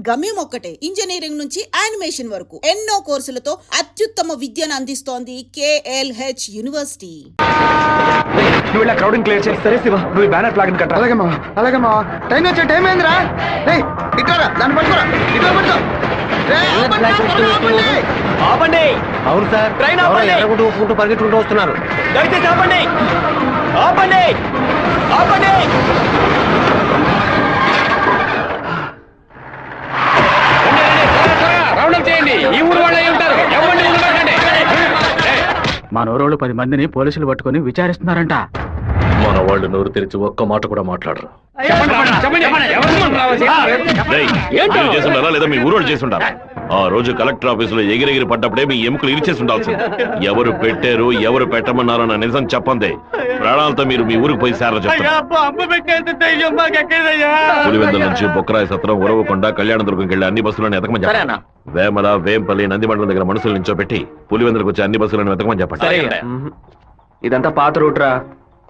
గమ్యం ఒక్కటే, ఇంజనీరింగ్ నుంచి యానిమేషన్ వరకు ఎన్నో కోర్సులతో అత్యుత్తమ విద్యను అందిస్తోంది KLH యూనివర్సిటీ. నువ్వు ఇలా క్రౌడింగ్ క్లియర్ చేయి. సరే శివ, నువ్వు ఈ బ్యానర్ ఫ్లాగ్ కట్ట. అలాగే మా టైం వచ్చే టైం ఏందిరా? ఇట్లా దాన్ని పట్టుకోరా, ఇట్లా పట్టుకో. ఆపండి. అవును సార్, ట్రైన్ ఆపండి. ఎరగొట్టుకుంటూ పరిగెట్టుకుంటూ వస్తున్నారు. దయచేసి ఆపండి. ఆపండి, ఆపండి. చేయండి. ఈ ఊరు వాళ్ళే ఉంటారు. మా నోరోళ్ళు 10 మందిని పోలీసులు పట్టుకొని విచారిస్తున్నారంట. మన వాళ్ళు నోరు తెరిచి ఒక్క మాట కూడా మాట్లాడరు. చేస్తుంటారా లేదా మీ ఊరోళ్ళు చేస్తుంటారా? ఆ రోజు కలెక్టర్ ఆఫీసులో ఎగిరెగిరి పడ్డప్పుడే మీ ఎముకలు ఇరిచేసి ఉండాల్సింది. ఎవరు పెట్టారు, ఎవరు పెట్టమన్నారన్న నిజం చెప్పందే ప్రాణాలతో మీరు మీ ఊరికి పోయి సేర చెప్తారు. పులివెందుల నుంచి బొక్కరాయి సత్రం, ఉరవకొండ, కళ్యాణదుర్గంకి వెళ్ళి అన్ని బస్సులను ఎతకమని చెప్పండి. వేమల, వేంపల్లి, నందిమండలం దగ్గర మనుషుల నుంచో పెట్టి పులివెందులకు వచ్చే అన్ని బస్సులను వెతకమని చెప్పండి. ఇదంతా పాత రూట్ రా.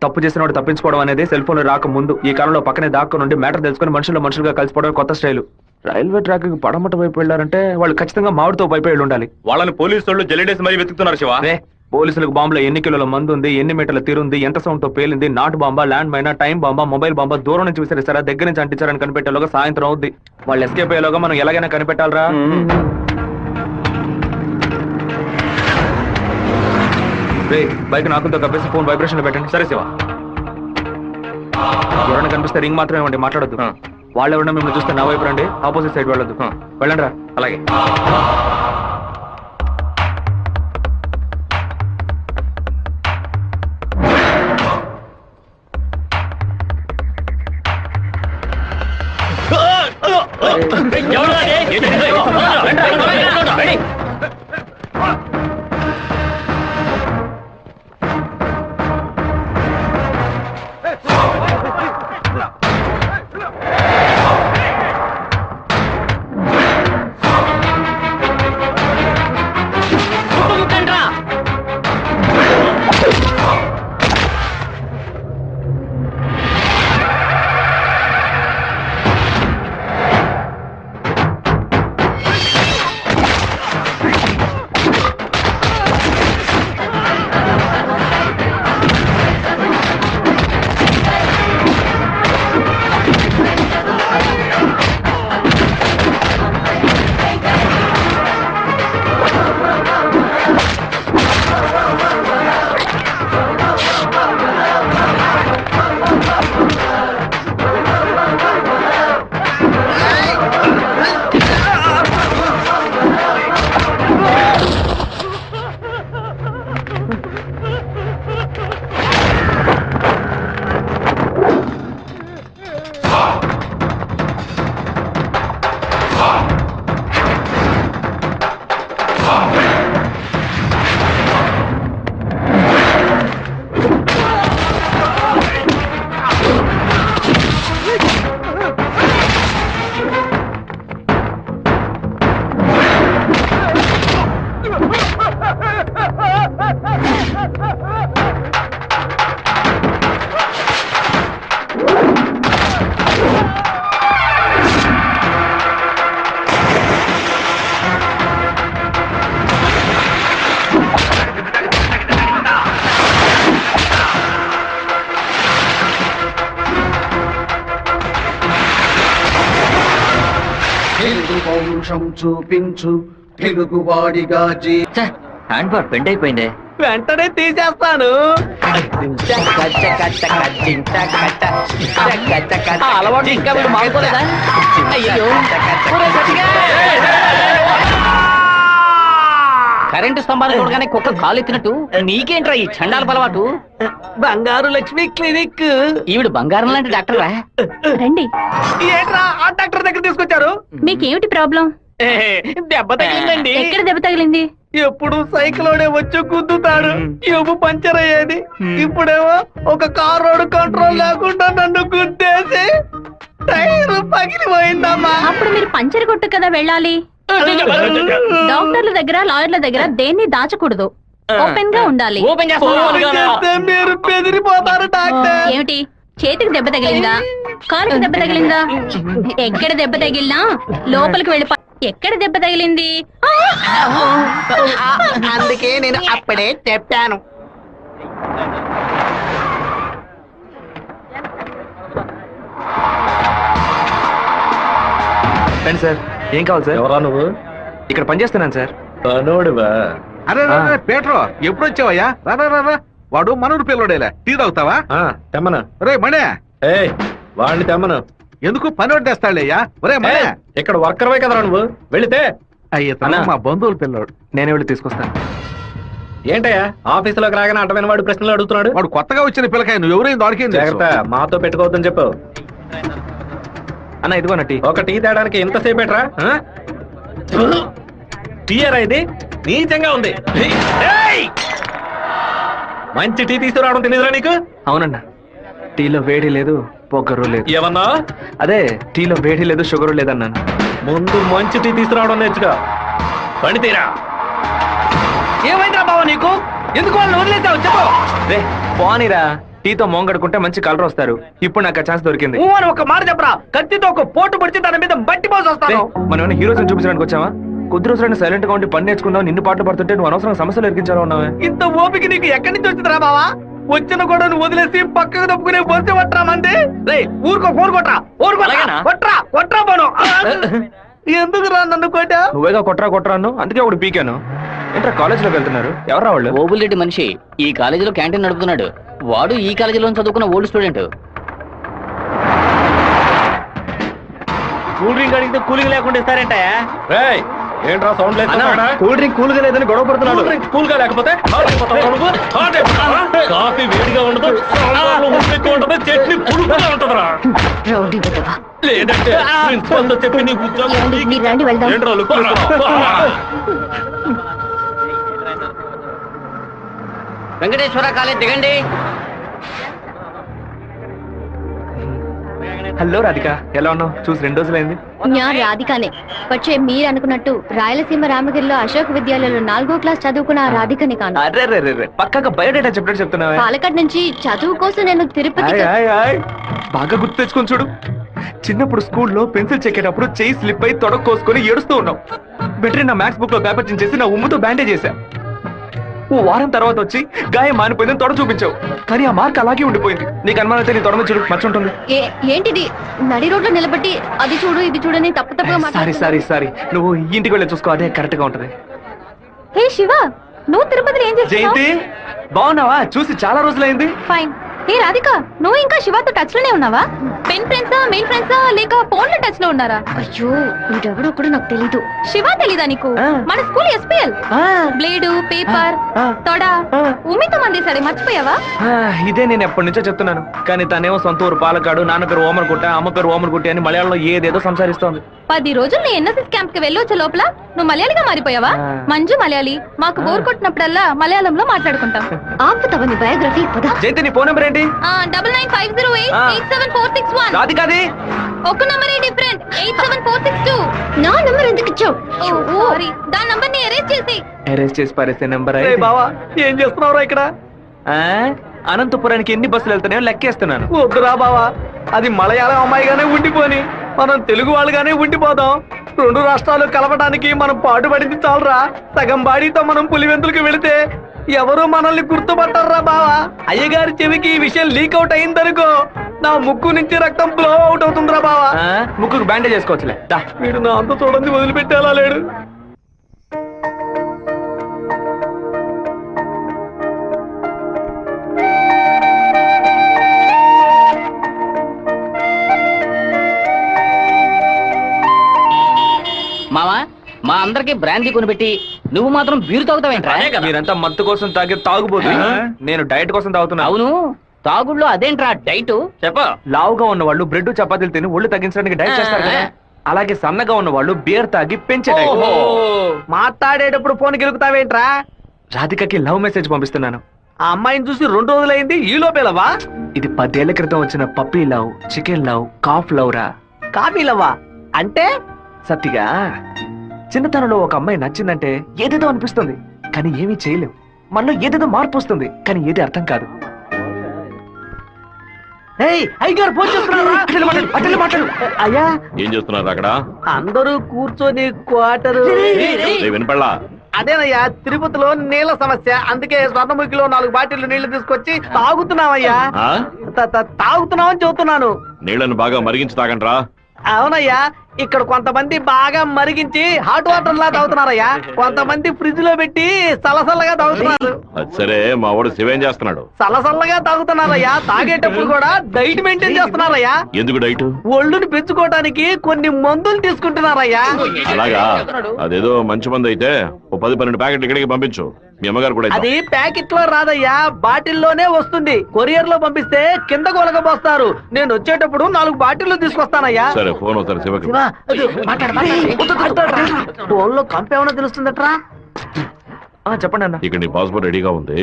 తప్పు చేసిన వాడు తప్పించుకోవడం అనేది సెల్ ఫోన్ రాక ముందు. ఈ కాలంలో పక్కనే దాక్కు నుండి మ్యాటర్ తెలుసుకుని మనుషులుగా కలిసిపోవడం కొత్త స్టైల్. రైల్వే ట్రాక్ కి పడమట వైపు వెళ్ళారంటే వాళ్ళు ఖచ్చితంగా మామిడితో వైపు వెళ్ళి ఉండాలి. వాళ్ళని పోలీసు వాళ్ళు జల్లెడేసి మరీ వెతుకుతున్నారు శివ. పోలీసులకు బాంబులో ఎన్ని కిలోల మందు ఉంది, ఎన్ని మీటర్ల తీరుంది, ఎంత సౌండ్ తో పేలింది, నాటు బాంబా, ల్యాండ్ మైనా, టైం బాంబా, మొబైల్ బాంబా, దూరం నుంచి విసిరిస్తారా, దగ్గర నుంచి అంటించారని కనిపెట్టేలోగా సాయంత్రం అవుద్ది. వాళ్ళు ఎస్కేప్ అయ్యేలోగా మనం ఎలాగైనా కనిపెట్టాలరా. బైక్ నాకుతో కప్పేసి ఫోన్ వైబ్రేషన్ లో పెట్టండి. సరే శివ. ఎవరైనా కనిపిస్తే రింగ్ మాత్రమే ఇవ్వండి, మాట్లాడొద్దు. వాళ్ళు ఎవరైనా మిమ్మల్ని చూస్తే నా వైపు రండి, ఆపోజిట్ సైడ్ వెళ్ళొద్దు. వెళ్ళండి రా. అలాగే. చూపించు తెలుగువాడిగా హ్యాండ్ బార్ బెండ్ అయిపోయిందే. వెంటనే తీసేస్తాను. అలవాటు ఇంకా వీడు మారిపోలేదా? కరెంటు స్తంభాలు చూడగానే కుక్క కాలు ఎత్తినట్టు నీకేంట్రా ఈ చండాల అలవాటు? బంగారు లక్ష్మి క్లినిక్. ఈవిడ బంగారం లాంటి డాక్టర్ రా. రండి. ఏంట్రా ఆ డాక్టర్ దగ్గర తీసుకొచ్చారు? మీకేమిటి ప్రాబ్లం? దెబ్బ తగిలిందండి. ఎక్కడ దెబ్బ తగిలింది? ఎప్పుడు సైకిలోనే వచ్చి గుద్దుతాడు, ఎవ్వు పంచర్ అయ్యేది. ఇప్పుడేమో ఒక కార్ రోడ్ కంట్రోల్ లేకుండా నన్ను గుద్దేసి టైర్ పగిలిపోయిందమ్మా. అప్పుడు మీరు పంచర్ కొట్టు కదా వెళ్ళాలి. డాక్టర్ల దగ్గర, లాయర్ల దగ్గర దేన్ని దాచకూడదు, ఓపెన్ గా ఉండాలి. మీరు బెదిరిపోతారు డాక్టర్. ఏమిటి చేతికి దెబ్బ తగిలిందా కాలుకి దెబ్బ తగిలిందా ఎక్కడ దెబ్బ తగిలినా లోపలికి వెళ్ళి ఎక్కడ దెబ్బ తగిలింది అందుకే నేను అప్పుడే చెప్పాను. రండి సార్, ఏం కావాలి సార్? ఎవరా నువ్వు? ఇక్కడ పనిచేస్తున్నాను సార్. తనోడివా? అరే పేట్రో ఎప్పుడు వచ్చావయ్యా? రా వాడు మనూరు పిల్లడేలా, టీ తాగుతావా? తెమ్మను. రే మణే, ఏయ్ వాడిని తెమ్మను. ఎందుకు పని వడ్డేస్తాడయ్యా? ఒరే మణే, ఇక్కడ వర్కర్వే కదరా నువ్వు, వెళితే. అయ్యా మా బంధువుల పిల్లోడు. నేనే వెళ్ళి తీసుకొస్తాను. ఏంటయ్యా ఆఫీసులోకి రాగానే అడ్డమైన వాడు ప్రశ్నలు అడుగుతున్నాడు. వాడు కొత్తగా వచ్చిన పిల్లకాయ, నువ్వు ఎవరైనా దొరికింది జాగ్రత్త, మాతో పెట్టుకోవద్దని చెప్పు. అన్న ఇదిగోన టీ. ఒక టీ తేడానికి ఎంతసేపేట్రా? టీయరా ఇది? నీచంగా ఉంది. ఏయ్! మంచి టీ తీసుకురావడం తెలియదురా నీకు? అవునన్నా, టీలో వేడి లేదు, పొగరు లేదు. ఏమన్నా? అదే టీలో వేడి లేదు, షుగరు లేదన్నాను. ముందు మంచి టీ తీసుకురావడం నేర్చుకో. పని తీరా. ఏమైందిరా బావ నీకు? ఎందుకు వాళ్ళని వదిలేసావు చెప్పు. రే పోనీరా, టీతో మోంగడుకుంటే మంచి కలర్ వస్తారు. ఇప్పుడు నాకు ఛాన్స్ దొరికింది. అని ఒక మాట చెప్పరా, కత్తితో ఒక పోటు పడిచి దాని మీద బట్టి పోసి రే, వస్తాను. మనం ఏమైనా హీరోస్ చూపించడానికి వచ్చావా? కొద్ది రోజులైనా సైలెంట్ గా ఉండి పని నేర్చుకుందాం, నిన్ను పాటలు పడుతుంటే నువ్వు అనవసరంగా సమస్యలు ఎరిగించాలో ఉన్నావే. ఇంత ఓపిక నీకు ఎక్కడి నుంచి వచ్చిందిరా బావా? వచ్చిన కూడా నువ్వు వదిలేసి పక్కకు తప్పుకునే బొస్తే పట్టరా మంది. రే ఊరుకో, ఫోన్ కొట్రా, కొట్రా పోను. ఎందుకు రా నన్ను కొట్టా? నువ్వేగా కొట్రా అన్ను, అందుకే ఒకటి పీకాను. ఏంట్రా కాలేజీలోకి వెళ్తున్నారు? ఎవరా వాళ్ళు? ఓబుల్రెడ్డి మనిషి ఈ కాలేజీలో క్యాంటీన్ నడుపుతున్నాడు. వాడు ఈ కాలేజీలో చదువుకున్న ఓల్డ్ స్టూడెంట్. కూల్ డ్రింక్ అడిగితే కూలింగ్ లేకుండా ఇస్తారంటే. రేయ్, ఏంట్రా సౌండ్ లేదు? కూల్ డ్రింక్ కూల్ గా లేదని గొడవ పడుతున్నాడు. కూల్ గా లేకపోతే కాఫీ వేడిగా ఉండదు, సాంబార్లో ఉప్పు ఎక్కువ ఉంటది, చట్నీ పులుపుగా ఉంటదిరా. లేదంటే ప్రిన్సిపల్ తో చెప్పి నీ ఉద్యోగం ఏంట్రా లుక్ చేస్తున్నావ్? వెంకటేశ్వర కాలేజ్ దిగండి. హలో రాధిక, ఎలా ఉన్నావు? చూసి 2 రోజులైంది. ഞാൻ రాధికనే. പക്ഷേ మీరు అనుకున్నట్టు రాయలసీమ రామగిరిలో అశోక్ విద్యాలయంలో 4వ క్లాస్ చదువుకున్న ఆ రాధికని కాను. అరే పక్కగా బయోడేటా చెప్పినట్టు చెప్తున్నావా? పాలకాడ్ నుంచి చదువు కోసం నేను తిరుపతి. బాగా గుర్తు తెచ్చుకొని చూడు. చిన్నప్పుడు స్కూల్లో పెన్సిల్ చెక్కేటప్పుడు చెయ్యి స్లిప్ అయి తొడకు కోసుకొని ఏడుస్తూ ఉన్నావు. వెంటనే నా మ్యాథ్స్ బుక్ లో పేపర్ చించేసి నా ఉమ్ముతో బ్యాండేజ్ చేశా. ఓ వారం తర్వాత వచ్చి గాయం మానిపోయిందని తొడ చూపించావు, కానీ ఆ మార్క్ అలాగే ఉండిపోయింది. నీకు అనుమానం అయితే నీ తొడ మీద చూడు, మచ్చ ఉంటుంది. ఏంటిది? నడి రోడ్లో నిలబెట్టి అది చూడు ఇది చూడని తప్పుగా సారీ, నువ్వు ఇంటికి వెళ్ళి చూసుకో, అదే కరెక్ట్ గా ఉంటది. హే శివ, నువ్వు తిరుపతిలో ఏం చేస్తున్నావు? జయంతి బాగున్నావా? చూసి చాలా రోజులైంది. ఫైన్. ఏ రాధిక, నువ్వు ఇంకా శివతో టచ్ లోనే ఉన్నావా? పెన్ ఫ్రెండ్సా, మెయిల్ ఫ్రెండ్సా, లేక ఫోన్ లో టచ్ లో ఉన్నారా? అయ్యో, వీడెవడో కూడా నాకు తెలీదు. శివ తెలీదా నీకు? మన స్కూల్ ఎస్పీఎల్ బ్లేడు, పేపర్, తొడ ఉమ్మితో మందేశాడే, మర్చిపోయావా? ఇదే నేను ఎప్పటి నుంచో చెప్తున్నాను, కానీ తనేమో సొంత ఊరు పాలకాడు, నాన్న పేరు ఓమర్గుట్ట, అమ్మ పేరు ఓమర్గుట్టి అని మలయాళంలో ఏదేదో సంసారిస్తోంది. 10 రోజులు నీ ఎన్ఎస్ఎస్ క్యాంప్ కి వెళ్ళొచ్చే లోపల నువ్వు మలయాళిగా మారిపోయావా? మంజు మలయాళి. మాకు బోర్ కొట్టినప్పుడల్లా మలయాళంలో మాట్లాడుకుంటాం. ఆపుతావా నీ బయోగ్రఫీ? జయంతి, నీ ఫోన్ నెంబర్ ఏంటి? 9950887461. రాధికాది ఒక నంబరే డిఫరెంట్, 87462. నా నంబర్ ఎందుకు ఇచ్చావు? సారీ, దాని నంబర్ ని ఎరేజ్ చేసి పారేసే నెంబర్. బావా ఏం చేస్తున్నావురా ఇక్కడ? అనంతపురానికి ఎన్ని బస్సులు వెళ్తున్నాయో లెక్కేస్తున్నాను. వద్దురా బావా, అది మలయాళం అమ్మాయిగానే ఉండిపోని, మనం తెలుగు వాళ్ళుగానే ఉండిపోదాం. 2 రాష్ట్రాలు కలపడానికి మనం పాటుపడింది చాలరా. సగం బాడీతో మనం పులివెందులకు వెళితే ఎవరు మనల్ని గుర్తుపట్టారా బావా. అయ్యగారి చెవికి ఈ విషయం లీక్ అవుట్ అయిందనుకో, నా ముక్కు నుంచి రక్తం ఫ్లో అవుట్ అవుతుందిరా బావా. ముక్కుకు బ్యాండేజ్ చేసుకోవచ్చులే. వీడు నా అంత చూడండి వదిలిపెట్టేలా లేడు. మావా, మా అందరికి బ్రాందీ కొనిపెట్టి నువ్వు మాత్రం బీరు తాగుతావేంట్రా? మీరంతా మత్తు కోసం తాగే తాగుబోతు, నేను డైట్ కోసం తాగుతున్నా. అవును, తాగుళ్ళో అదేంట్రా డైట్? చెప్ప. లావుగా ఉన్న వాళ్ళు బ్రెడ్ చపాతీలు తిని ఒళ్ళు తగ్గించడానికి డైట్ చేస్తారు కదా, అలాగే సన్నగా ఉన్న వాళ్ళు బియర్ తాగి పెంచే డైట్. మాట్లాడేటప్పుడు ఫోన్ గెలుగుతావేంట్రా? రాధికకి లవ్ మెసేజ్ పంపిస్తున్నాను. ఆ అమ్మాయిని చూసి 2 రోజులైంది, ఈ లోపేలవా? ఇది 10 ఏళ్ల క్రితం వచ్చిన puppy love, chicken love, calf love రా. కాఫీ లవ్వా అంటే? సత్తిగా చిన్నతనంలో ఒక అమ్మాయి నచ్చిందంటే ఏదేదో అనిపిస్తుంది, కానీ ఏమీ చేయలేం. మనలో ఏదేదో మార్పు వస్తుంది, కానీ ఏది అర్థం కాదు. అయ్యగారు ఫోన్ చేస్తున్నారా? అయ్యా ఏం చేస్తున్నారు అక్కడ అందరూ కూర్చొని క్వార్టరు వినపడలా అదేనయ్యా తిరుపతిలో నీళ్ళ సమస్య, అందుకే స్వర్ణముఖిలో 4 బాటిల్ నీళ్లు తీసుకొచ్చి తాగుతున్నామయ్యా. ఆ? తాగుతున్నామని చెబుతున్నాను. నీళ్లను బాగా మరిగించి తాగండ్రా. అవునయ్యా, ఇక్కడ కొంతమంది బాగా మరిగించి హాట్ వాటర్ లా తాగుతున్నారయ్యా, కొంతమంది ఫ్రిడ్జ్ లో పెట్టి సలసల్లగా తాగుతున్నారు. అది సరే, మా వాడు శివేం చేస్తున్నాడు? సలసల్లగా తాగుతున్నారయ్యా. తాగేటప్పుడు కూడా డైట్ మెయింటైన్ చేస్తున్నారయ్యా. ఎందుకు డైట్? ఒళ్ళుని పెంచుకోవడానికి కొన్ని మందులు తీసుకుంటున్నారయ్యా. అలాగా? అదేదో మంచి మంది అయితే ఓ 10-12 ప్యాకెట్లు ఇక్కడికి పంపించు. మీ అమ్మగారు కూడా ఇద్దాం. అది ప్యాకెట్ లో రాదయ్యా, బాటిల్లోనే వస్తుంది. కొరియర్ లో పంపిస్తే కింద కొలకపోస్తారు. నేను వచ్చేటప్పుడు 4 బాటిల్లు తీసుకొస్తానయ్యా. సరే, ఫోన్ అవుతారు శివకి. ఫోన్ లో కంపేమన్నా తెలుస్తుందట్రా? చెప్పండి అన్న. ఇక్కడ నీ పాస్పోర్ట్ రెడీగా ఉంది.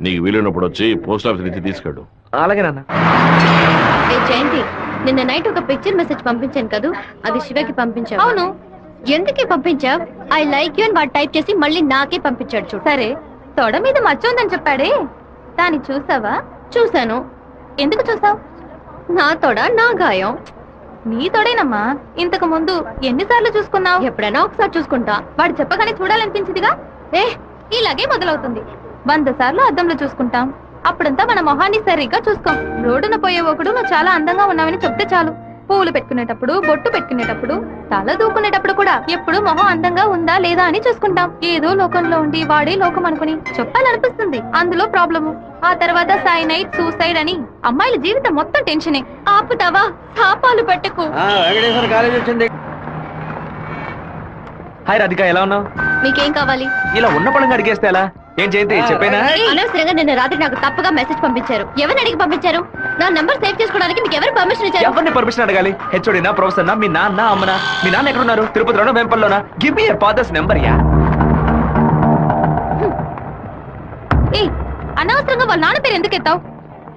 నీకు వీలున్నప్పుడు వచ్చి పోస్ట్ ఆఫీస్ నుంచి తీసుకెళ్ళు. అలాగే నాన్న. జయంతి, నిన్న నైట్ ఒక పిక్చర్ మెసేజ్ పంపించాను కదా, అది శివకి పంపించావు. అవును, ఎందుకే పంపించావు? ఐ లైక్ యూ అని వాడు టైప్ చేసి మళ్ళీ నాకే పంపించాడు. చూడు. సరే, తొడ మీద మచ్చ ఉందని చెప్పాడే, దాన్ని చూసావా? చూశాను. ఎందుకు చూసావు? నా తొడ నా గాయం. నీ తొడేనమ్మా. ఇంతకు ముందు ఎన్నిసార్లు చూసుకున్నావు? ఎప్పుడైనా ఒకసారి చూసుకుంటా. వాడు చెప్పగానే చూడాలనిపించిందిగా. ఇలాగే మొదలవుతుంది. 100 సార్లు అద్దంలో చూసుకుంటాం. అప్పుడంతా మన మొహాన్ని సరిగ్గా చూసుకోం. రోడ్డున పోయే ఒకడు నువ్వు చాలా అందంగా ఉన్నావని చెప్తే చాలు. పువ్వులు పెట్టుకునేటప్పుడు, బొట్టు పెట్టుకునేటప్పుడు, తల దూకునేటప్పుడు కూడా ఎప్పుడు మొహం అందంగా ఉందా లేదా అని చూసుకుంటాం. ఏదో లోకంలో ఉండి వాడే లోకం అనుకుని చెప్పాలనిపిస్తుంది. అందులో ప్రాబ్లము. ఆ తర్వాత సైనైడ్, సూసైడ్ అని అమ్మాయిల జీవితం మొత్తం టెన్షనే. ఆపుతావా? శాపాలు పెట్టకు. కాలేజ్ వచ్చింది. హాయ్ రాధిక, ఎలా ఉన్నావు? మీకేం కావాలి? ఇలా ఉన్న పడంగా అడిగేస్తే ఎలా? ఏం చేయండి చెప్పేనా? అనవసరంగా నిన్న రాత్రి నాకు తప్పుగా మెసేజ్ పంపించారు. ఎవరిని అడిగి పంపించారు? నా నంబర్ సేవ్ చేసుకోవడానికి మీకు ఎవరు పర్మిషన్ ఇచ్చారు? ఎవరిని పర్మిషన్ అడగాలి? హెచ్ఓడినా, ప్రొఫెసర్నా, మీ నాన్న, అమ్మనా? మీ నాన్న ఎక్కడున్నారు? తిరుపతిలోనా, వెంపల్లోనా? Give me your father's number. Yeah. అనవసరంగా వాళ్ళ నాన్న పేరు ఎందుకు ఎత్తావు?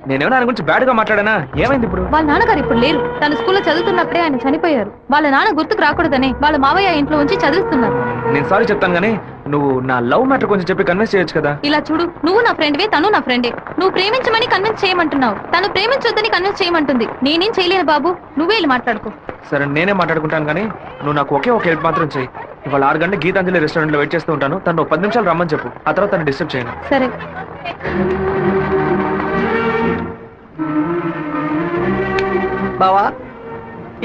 నేనేమో ఆయన గురించి బ్యాడ్ గా మాట్లాడానా? ఏమైంది ఇప్పుడు? వాళ్ళ నాన్నగారు ఇప్పుడు లేరు. తన స్కూల్లో చదువుతున్నప్పుడే ఆయన చనిపోయారు. వాళ్ళ నాన్న గుర్తుకు రాకూడదని వాళ్ళ మావయ్య ఇంట్లో ఉంచి చదివిస్తున్నారు. నేను సారీ చెప్తాను గానీ నువ్వు నా లవ్ మ్యాటర్ కొంచెం చెప్పి కన్విన్స్ చేయొచ్చు కదా. ఇలా చూడు, నువ్వు నా ఫ్రెండ్వే, తను నా ఫ్రెండే. నువ్వు ప్రేమించమని కన్విన్స్ చేయమంటున్నావు, తను ప్రేమించొద్దని కన్విన్స్ చేయమంటుంది. నేనేం చేయలేను బాబు, నువ్వే వెళ్ళి మాట్లాడుకో. సరే, నేనే మాట్లాడుకుంటాను కానీ నువ్వు నాకు ఒకే ఒక హెల్ప్ మాత్రం చేయి. ఇవాళ 6 గంటల గీతాంజలి రెస్టారెంట్ లో వెయిట్ చేస్తూ ఉంటాను. తను 10 నిమిషాలు రమ్మని చెప్పు. ఆ తర్వాత తను డిస్టర్బ్ చేయను. సరే. బావా,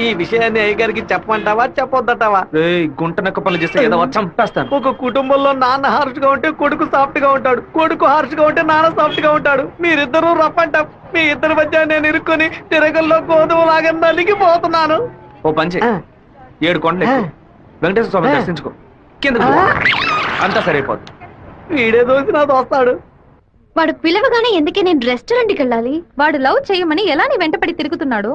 ఈ విషయాన్ని అయ్యగారికి చెప్పమంటావా చెప్పొద్దటావా? గుంట నక్క పనులు చేస్తే ఏదో చంపేస్తాను. ఒక కుటుంబంలో నాన్న హార్ష్ గా ఉంటే కొడుకు సాఫ్ట్ గా ఉంటాడు, కొడుకు హార్ష్ గా ఉంటే నాన్న సాఫ్ట్ గా ఉంటాడు. మీరిద్దరూ రప్పంట. మీ ఇద్దరి మధ్య నేను ఇరుక్కుని తిరగల్లో గోధుమలాగా నలిగిపోతున్నాను. ఓ పంచే, 7 కొండలు ఎక్కు. వెంకటేశ్వర స్వామి దర్శించుకో. కింద అంతా సరైపోద్ది. వీడే దోసి నా దోస్తాడు. వాడు పిలవగానే ఎందుకే నేను రెస్టారెంట్కి వెళ్ళాలి? వాడు లవ్ చేయమని ఎలా నీ వెంటపడి తిరుగుతున్నాడు,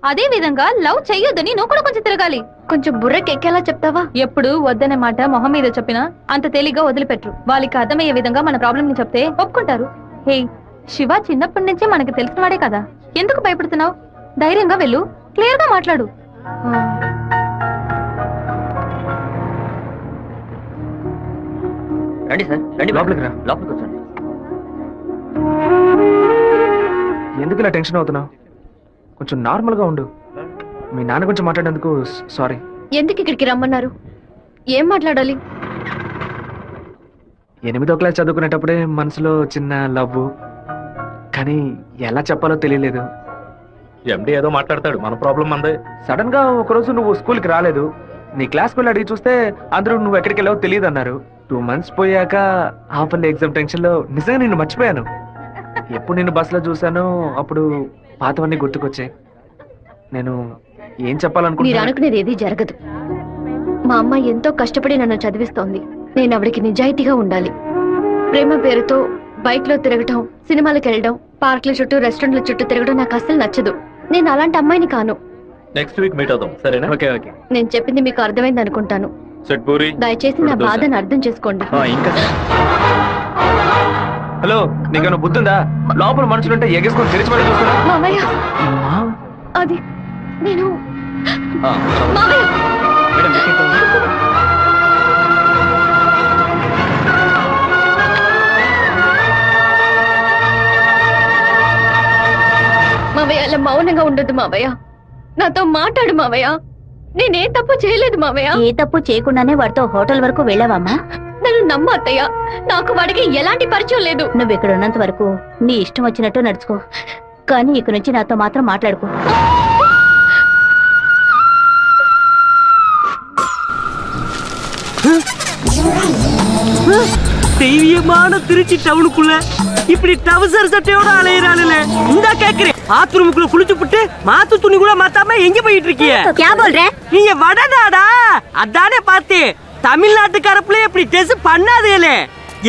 అదే విధంగా లవ్ చెయ్యొద్దని నువ్వు కూడా కొంచెం తిరగాలి. కొంచెం బుర్రకెక్కేలా చెప్తావా? ఎప్పుడు వద్దనే మాట మొహం మీద చెప్పినా అంత తేలిగ్గా వదిలిపెట్టరు. వాళ్ళకి అర్థమయ్యే విధంగా మన ప్రాబ్లం ని చెప్తే ఒప్పుకుంటారు. హే, శివ చిన్నప్పటి నుంచే మనకు తెలిసినవాడే కదా, ఎందుకు భయపడుతున్నావు? ధైర్యంగా వెళ్ళు, క్లియర్ గా మాట్లాడు. రండి సార్, రండి. లోపలికి రా. లోపలికి వచ్చండి. ఎందుకు ఇలా టెన్షన్ అవుతున్నావు? కొంచెం నార్మల్ గా ఉండు. మీ నాన్న గురించి మాట్లాడేందుకు సారీ. ఎందుకు ఇక్కడికి రమ్మన్నారు? ఏం మాట్లాడాలి? 8వ క్లాస్ చదువుకునేటప్పుడే మనసులో చిన్న లవ్, కానీ ఎలా చెప్పాలో తెలియలేదు. ఎండి ఏదో మాట్లాడతాడు, మన ప్రాబ్లం మందే. సడన్ గా ఒకరోజు నువ్వు స్కూల్కి రాలేదు. నీ క్లాస్ పిల్లలు అడిగి చూస్తే అందరూ నువ్వు ఎక్కడికి వెళ్ళావో తెలియదు అన్నారు. 2 months పోయాక హాఫర్లీ ఎగ్జామ్ టెన్షన్ లో నిజంగా నిన్ను మర్చిపోయాను. ఎప్పుడు నిన్ను బస్సులో చూసానో అప్పుడు పాతవన్నీ గుర్తుకొచ్చాయి. నేను ఏం మీరు చెప్పాలనుకుంటున్నా? అనుకునేది ఏది జరగదు. మా అమ్మ ఎంతో కష్టపడి నన్ను చదివిస్తోంది. నేను ఆవిడకి నిజాయితీగా ఉండాలి. ప్రేమ పేరుతో బైక్ లో తిరగటం, సినిమాలకు వెళ్ళడం, పార్కుల చుట్టూ, రెస్టారెంట్ల చుట్టూ తిరగడం నాకు అస్సలు నచ్చదు. నేను అలాంటి అమ్మాయిని కాను. నెక్స్ట్ వీక్ మీట్ అవుదాం, సరేనా? Okay okay. నేను చెప్పింది మీకు అర్థమైంది అనుకుంటాను. సెట్ పూరి. దయచేసి నా బాధను అర్థం చేసుకోండి. ఇంకా హలో, నీకేమైనా బుద్ధుందా? లోపల మనుషులుంటే ఎగేసుకొని తెరిచి పడి చూస్తున్నా. మామయ్య, అది నేను మామయ్య. మామయ్య, అలా మౌనంగా ఉండొద్దు మావయ్య. నాతో మాట్లాడు మావయ్య. నేనే తప్పు చేయలేదు మావయ్య. ఏ తప్పు చేయకుండానే వాడితో హోటల్ వరకు వెళ్ళావమ్మా? నన్ను నమ్ము అత్తయ్య. నాకు వాడికి ఎలాంటి పరిచయం లేదు. నువ్వు ఇక్కడ ఉన్నంత వరకు నీ ఇష్టం వచ్చినట్టు నడుచుకో, కానీ ఇక నుంచి నాతో మాత్రం మాట్లాడుకో. தெய்வீகமான திருச்சி டவுனுக்குள்ள இப்படி டவுசர் சட்டையோட அலையிறானுல இந்த கேக்குறேன். ஆத்துருமுக்குள்ள குளிச்சு புட்டு மாத்து துணி கூட மாத்தாம எங்க போயிட்டு இருக்கீங்க? நீங்க வடநாடா? அதானே பார்த்தேன். தமிழ்நாட்டுக்கார பிள்ளைய இப்படி டெஸ் பண்ணாதேலே.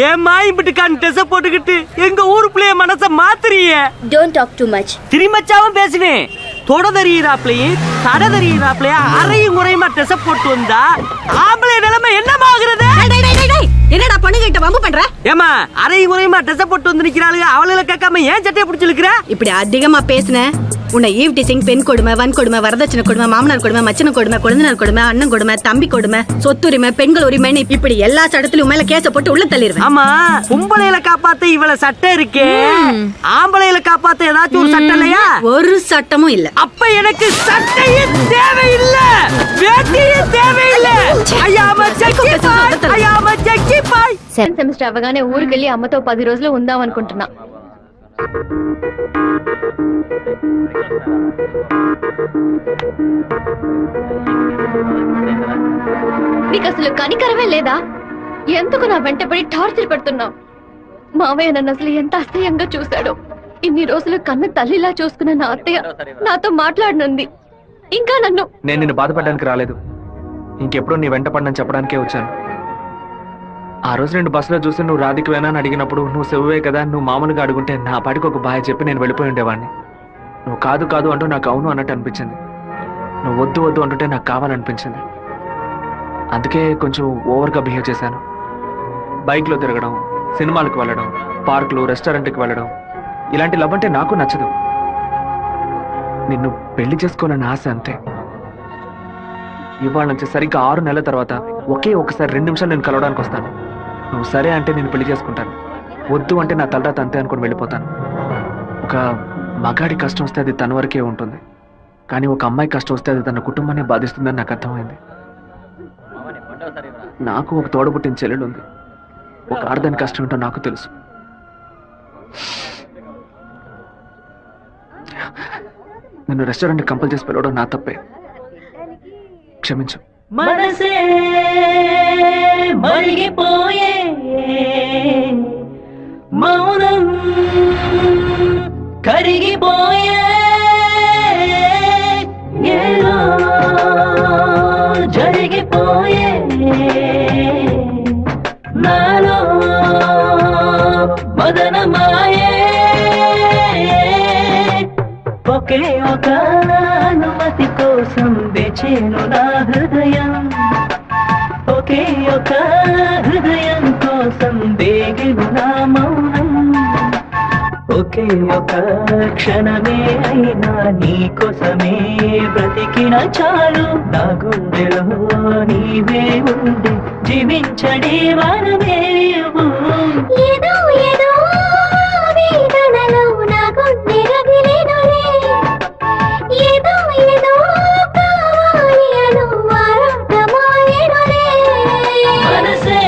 ஏமா இப்படிக்கான டெஸ் போட்டுக்கிட்டு எங்க ஊரு பிள்ளைய மனச மாத்துறீங்க? Don't talk too much. திருமச்சாவும் பேசுவேன். தொடதறியிறாப்லையும் கடதறியிறாப்லையும் அறையும் முறையுமா டெஸ் போட்டு வந்தா ஆம்பளை நிலைமை என்னமாகிறது? என்னடா பண்ணுகிட்ட வம்பு பண்ற? ஏமா அறையும் முறையுமா டெஸ் போட்டு வந்து நிக்கிறாளுங்க, அவளுல கேட்காம ஏன் சட்டையை பிடிச்சு இழுக்கிற? இப்படி அதிகமா பேசுன உன்னை ஈவ் டீசிங், பெண் கொடுமை, வன் கொடுமை, வரதட்சணை கொடுமை, மாமனார் கொடுமை, மச்சன கொடுமை, குழந்தைனார் கொடுமை, அண்ணன் கொடுமை, தம்பி கொடுமை, சொத்துரிமை, பெண்கள் உரிமைன்னு இப்படி எல்லா சட்டத்திலும் மேல கேஸ போட்டு உள்ள தள்ளிடுவேன். ஆமா, பொம்பளையில காப்பாத்த இவ்வளவு சட்டம் இருக்கே, ஆம்பளையில காப்பாத்த ஏதாச்சும் ஒரு சட்டம் இல்லையா? ஒரு சட்டமும் இல்ல. அப்ப எனக்கு சட்டையே தேவையில்லை, வேட்டியே தேவையில்லை. సెమిస్టర్ అవగానే ఊరికెళ్ళి అమ్మతో 10 రోజులు ఉందాం అనుకుంటున్నా. నీకు అసలు కనికరమే లేదా? ఎందుకు నా వెంటబడి టార్చర్ పెడుతున్నావు? మావయ్య నన్ను అసలు ఎంత అసహ్యంగా చూశాడో. ఇన్ని రోజులు కన్న తల్లిలా చూసుకున్న నా అత్తయ్య నాతో మాట్లాడనుంది. ఇంకా నేను నిన్ను బాధపడడానికి రాలేదు, ఇంకెప్పుడు నీ వెంట పడనని చెప్పడానికే వచ్చాను. ఆ రోజు నేను బస్సులో చూసి నువ్వు రాధికవేనా అని అడిగినప్పుడు నువ్వు శివవే కదా, నువ్వు మామూలుగా అడుగుంటే నా పాటికి ఒక బాయ్ చెప్పి నేను వెళ్ళిపోయి ఉండేవాడిని. నువ్వు కాదు కాదు అంటూ నాకు అవును అన్నట్టు అనిపించింది. నువ్వు వద్దు వద్దు అంటుంటే నాకు కావాలనిపించింది. అందుకే కొంచెం ఓవర్గా బిహేవ్ చేశాను. బైక్లో తిరగడం, సినిమాలకు వెళ్ళడం, పార్కులు, రెస్టారెంట్కి వెళ్ళడం, ఇలాంటి లవ్ అంటే నాకు నచ్చదు. నిన్ను పెళ్లి చేసుకోవాలని ఆశ అంతే. ఇవాళ నుంచి సరిగ్గా 6 నెలల తర్వాత ఒకే ఒకసారి 2 నిమిషాలు నేను కలవడానికి వస్తాను. నువ్వు సరే అంటే నేను పెళ్లి చేసుకుంటాను, వద్దు అంటే నా తలరాత అంతే అనుకుని వెళ్ళిపోతాను. ఒక మగాడి కష్టం వస్తే అది తన వరకే ఉంటుంది, కానీ ఒక అమ్మాయి కష్టం వస్తే అది తన కుటుంబాన్ని బాధిస్తుందని నాకు అర్థమైంది. నాకు ఒక తోడబుట్టిన చెల్లెలు ఉంది. ఒక ఆడదాని కష్టం ఏంటో నాకు తెలుసు. నిన్ను రెస్టారెంట్ కంపల్ చేసి పిలవడం నా తప్పే, క్షమించు. మనసే మరిగిపోయే మౌనం కరిగిపోయే ఏదో జరిగిపోయే నాలో మదనమాయే ఒకే ఒక అనుమతి కోసం వేచేను నా హృదయం, ఒకే ఒక హృదయం కోసం వేగెను నా మౌనం, ఒకే ఒక క్షణమే అయినా నీ కోసమే బ్రతికిన చాలు. నా గుండెలో నీవే ఉండి జీవించడే వరమే. ఏదో ఏదో వేదనలో నా గుండె రగిలేనులే, ఏదో ఏదో కావాలి అను ఆరాటమాయేనులే. మనసే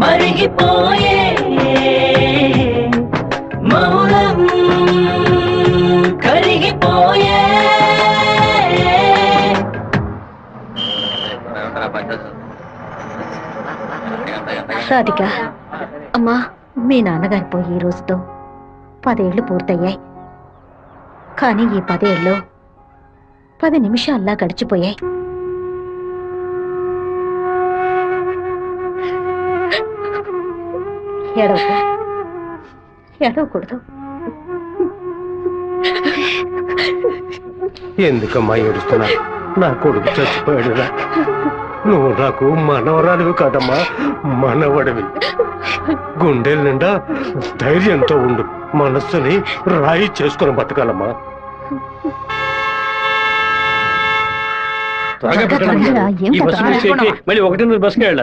మరిగిపోయే మౌనం కరిగిపోయే. రాధిక, అమ్మా, మీ నాన్నగారు పోయి ఈ రోజుతో 10 ఏళ్లు పూర్తయ్యాయి. కానీ ఈ 10 ఏళ్ళు 10 నిమిషాల్లా గడిచిపోయాయి. ఏడవకూడదు. ఎందుకమ్మా ఏడుస్తున్నా? నా కొడుకు చచ్చిపోయాడురా. నువ్వు నాకు మనవరాలివి కాదమ్మా, మనవడివి. గుండెల నిండా ధైర్యంతో ఉండు, మనస్సుని రాయి చేసుకుని బతకాలమ్మా. ఈ బస్సు మిస్ చేసి మళ్ళీ 1:30 బస్కి వెళ్ళాలి.